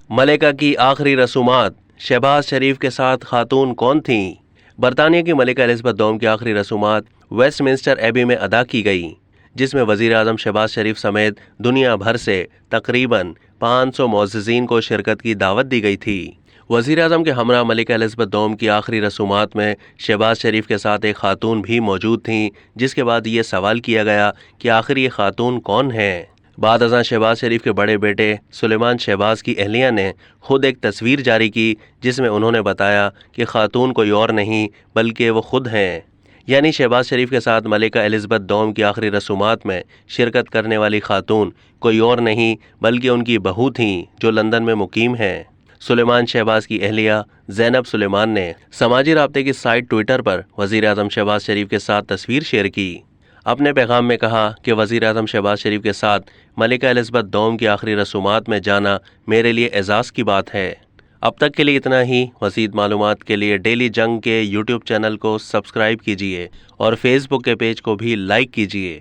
ملکہ کی آخری رسومات، شہباز شریف کے ساتھ خاتون کون تھیں؟ برطانیہ کی ملکہ الزبتھ دوم کی آخری رسومات ویسٹ منسٹر ایبی میں ادا کی گئی، جس میں وزیر اعظم شہباز شریف سمیت دنیا بھر سے تقریباً 500 معززین کو شرکت کی دعوت دی گئی تھی۔ وزیر اعظم کے ہمراہ ملکہ الزبتھ دوم کی آخری رسومات میں شہباز شریف کے ساتھ ایک خاتون بھی موجود تھیں، جس کے بعد یہ سوال کیا گیا کہ آخر یہ خاتون کون ہیں؟ بعد ازاں شہباز شریف کے بڑے بیٹے سلیمان شہباز کی اہلیہ نے خود ایک تصویر جاری کی، جس میں انہوں نے بتایا کہ خاتون کوئی اور نہیں بلکہ وہ خود ہیں۔ یعنی شہباز شریف کے ساتھ ملکہ الزبتھ دوم کی آخری رسومات میں شرکت کرنے والی خاتون کوئی اور نہیں بلکہ ان کی بہو تھیں جو لندن میں مقیم ہیں۔ سلیمان شہباز کی اہلیہ زینب سلیمان نے سماجی رابطے کی سائٹ ٹویٹر پر وزیر اعظم شہباز شریف کے ساتھ تصویر شیئر کی۔ اپنے پیغام میں کہا کہ وزیر اعظم شہباز شریف کے ساتھ ملکہ الزبتھ دوم کی آخری رسومات میں جانا میرے لیے اعزاز کی بات ہے۔ اب تک کے لیے اتنا ہی۔ مزید معلومات کے لیے ڈیلی جنگ کے یوٹیوب چینل کو سبسکرائب کیجیے اور فیس بک کے پیج کو بھی لائک کیجیے۔